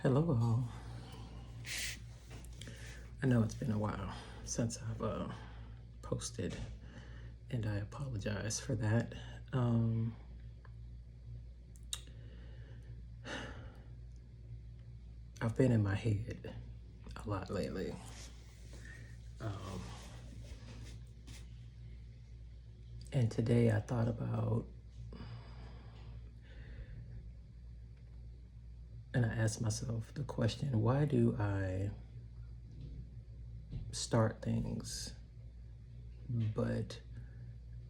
Hello, all. I know it's been a while since I've posted, and I apologize for that. I've been in my head a lot lately. And today I thought about, and I asked myself the question, why do I start things but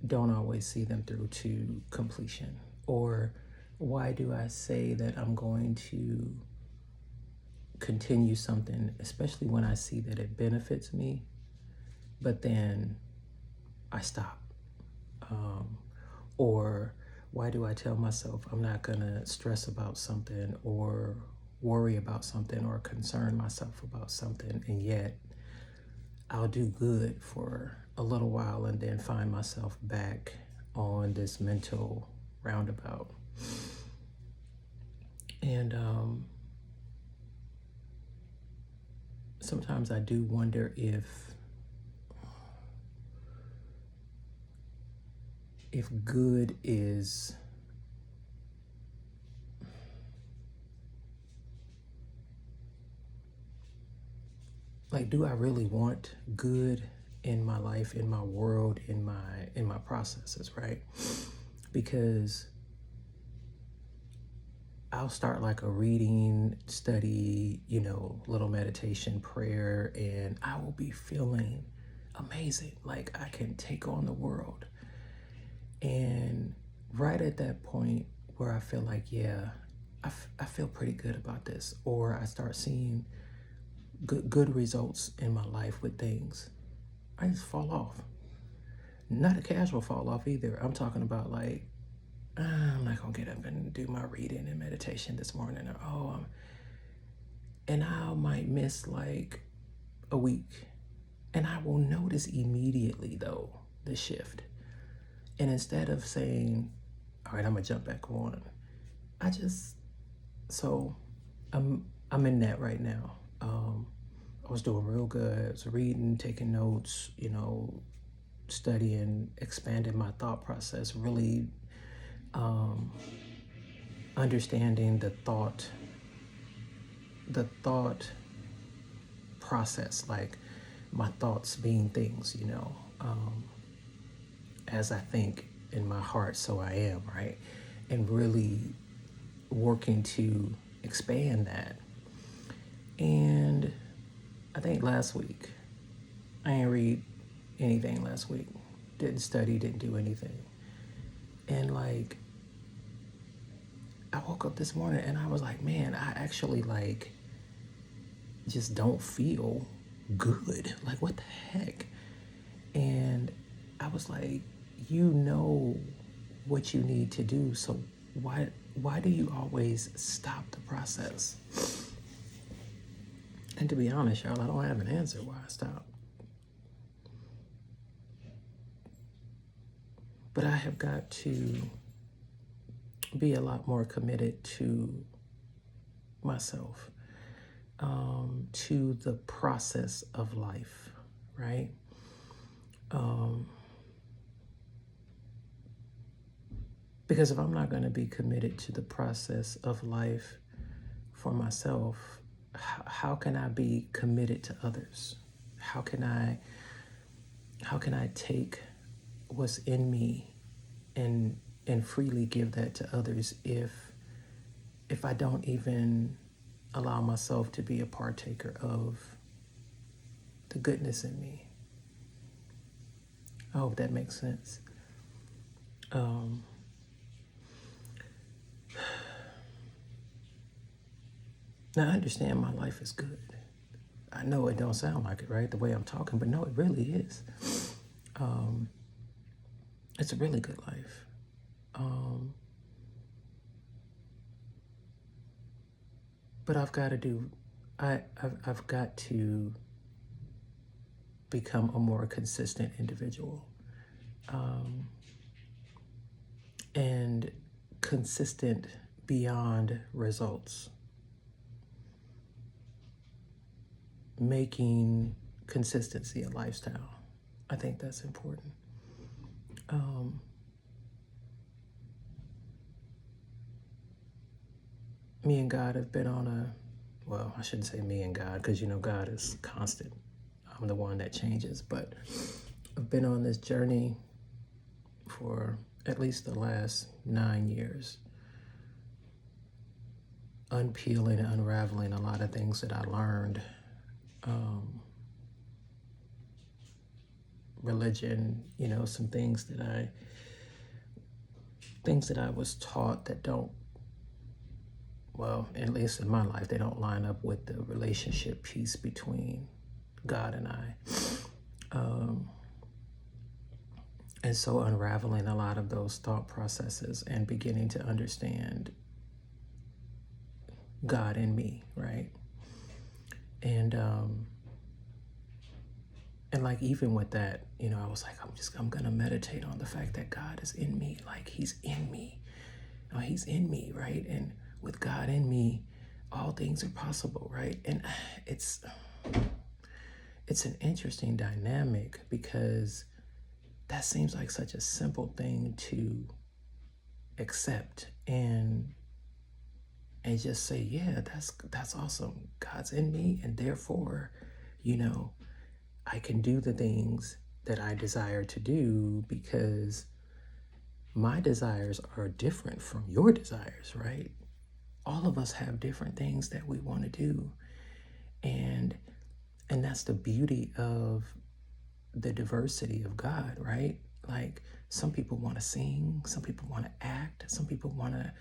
don't always see them through to completion? Or why do I say that I'm going to continue something, especially when I see that it benefits me, but then I stop? Or why do I tell myself I'm not gonna stress about something or worry about something or concern myself about something, and yet I'll do good for a little while and then find myself back on this mental roundabout? And sometimes I do wonder if good is like, do I really want good in my life, in my world, in my processes, right? Because I'll start like a reading, study, little meditation, prayer, and I will be feeling amazing. Like I can take on the world. And right at that point where I feel like, yeah, I feel pretty good about this, or I start seeing good results in my life with things, I just fall off. Not a casual fall off either. I'm talking about like, I'm not gonna get up and do my reading and meditation this morning, or and I might miss like a week, and I will notice immediately though the shift. And instead of saying, all right, I'm gonna jump back on, I just so I'm in that right now. I was doing real good. I was reading, taking notes, studying, expanding my thought process, really understanding the thought process, like my thoughts being things, as I think in my heart, so I am, right? And really working to expand that. And I think last week, I didn't read anything last week. Didn't study, didn't do anything. And like, I woke up this morning and I was like, man, I actually like just don't feel good. Like, what the heck? And I was like, you know what you need to do, so why do you always stop the process? And to be honest, y'all, I don't have an answer why I stopped. But I have got to be a lot more committed to myself, to the process of life, right? Because if I'm not going to be committed to the process of life for myself, how can I be committed to others? How can I take what's in me and freely give that to others if I don't even allow myself to be a partaker of the goodness in me? I hope that makes sense. Now, I understand my life is good. I know it don't sound like it, right? The way I'm talking, but no, it really is. It's a really good life. But I've got to become a more consistent individual, and consistent beyond results. making consistency a lifestyle. I think that's important. Me and God have been on a, well, I shouldn't say me and God, because God is constant. I'm the one that changes, but I've been on this journey for at least the last 9 years, unpeeling and unraveling a lot of things that I learned. Religion, some things that I was taught that don't, well, at least in my life, they don't line up with the relationship piece between God and I. And so unraveling a lot of those thought processes and beginning to understand God in me, right? And like, even with that, I was like, I'm gonna meditate on the fact that God is in me. Like, he's in me. He's in me, right? And with God in me, all things are possible, right? And it's an interesting dynamic, because that seems like such a simple thing to accept and just say, yeah, that's awesome. God's in me, and therefore, I can do the things that I desire to do, because my desires are different from your desires, right? All of us have different things that we want to do. And that's the beauty of the diversity of God, right? Like, some people want to sing, some people want to act, some people want to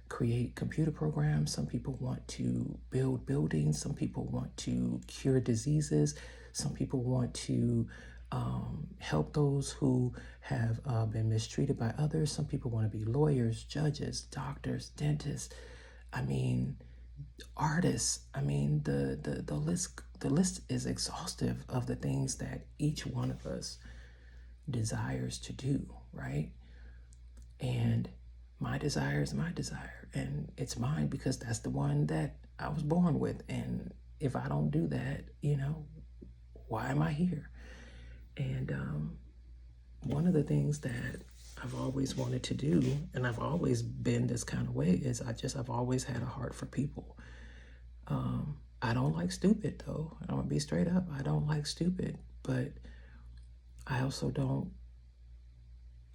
create computer programs, some people want to build buildings, some people want to cure diseases, some people want to help those who have been mistreated by others, some people want to be lawyers, judges, doctors, dentists, artists. The list is exhaustive of the things that each one of us desires to do, right? And my desire is my desire, and it's mine because that's the one that I was born with. And if I don't do that, why am I here? And one of the things that I've always wanted to do, and I've always been this kind of way, is I've always had a heart for people. I don't like stupid, though. I'm gonna be straight up. I don't like stupid, but I also don't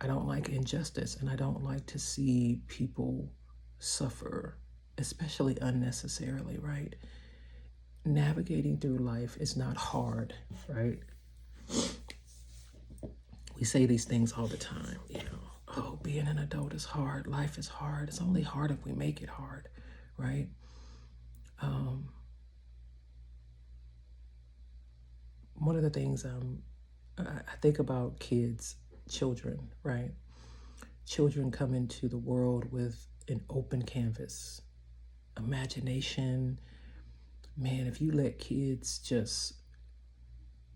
like injustice, and I don't like to see people suffer, especially unnecessarily, right? Navigating through life is not hard, right? We say these things all the time, oh, being an adult is hard, life is hard. It's only hard if we make it hard, right? One of the things I think about children, right? Children come into the world with an open canvas, imagination. Man, if you let kids just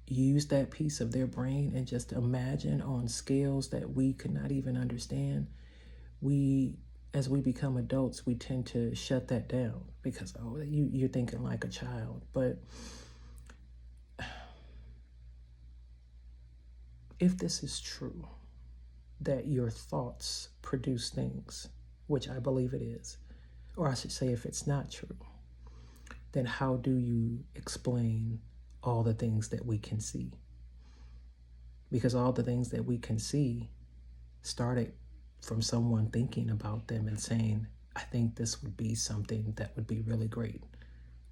use that piece of their brain and just imagine on scales that we could not even understand, as we become adults, we tend to shut that down because, oh, you're thinking like a child. But if this is true, that your thoughts produce things, which I believe it is, or I should say, if it's not true, then how do you explain all the things that we can see? Because all the things that we can see started from someone thinking about them and saying, I think this would be something that would be really great.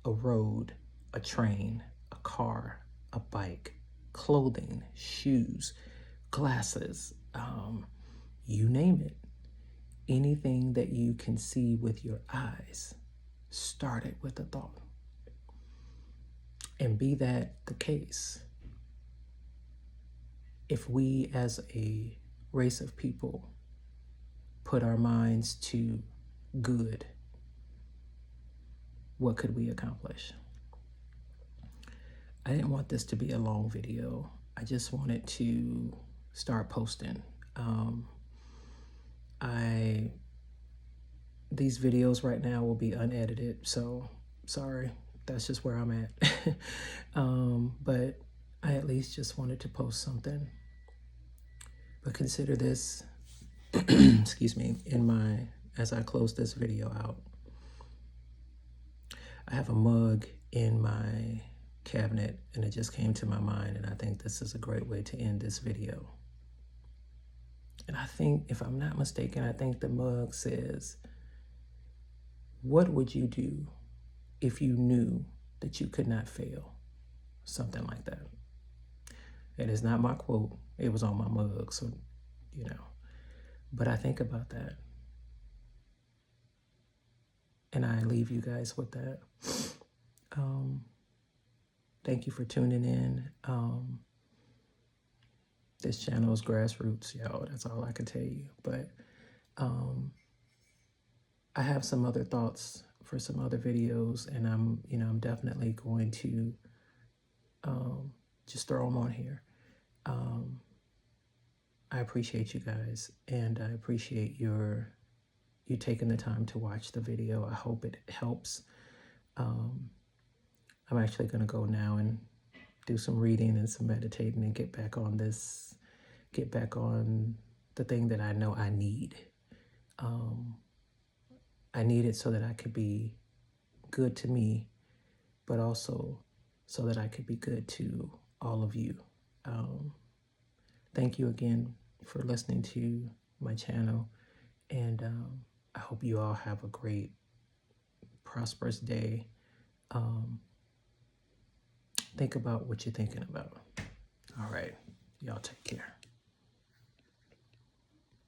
A road, a train, a car, a bike, clothing, shoes, glasses, you name it. Anything that you can see with your eyes started with a thought. And be that the case, if we as a race of people put our minds to good, what could we accomplish? I didn't want this to be a long video. I just wanted to start posting. These videos right now will be unedited, so sorry. that's just where I'm at. But I at least just wanted to post something. But consider this, excuse me, as I close this video out, I have a mug in my cabinet and it just came to my mind, and I think this is a great way to end this video. And I think, if I'm not mistaken, I think the mug says, "What would you do if you knew that you could not fail?" Something like that. It is not my quote. It was on my mug, so, you know. But I think about that. And I leave you guys with that. Thank you for tuning in. This channel is grassroots, y'all. That's all I can tell you. But I have some other thoughts for some other videos, and I'm definitely going to just throw them on here. I appreciate you guys, and I appreciate you taking the time to watch the video. I hope it helps. I'm actually going to go now and do some reading and some meditating and get back on the thing that I know I need. I need it so that I could be good to me, but also so that I could be good to all of you. Thank you again for listening to my channel, and I hope you all have a great, prosperous day. Think about what you're thinking about. All right, y'all take care.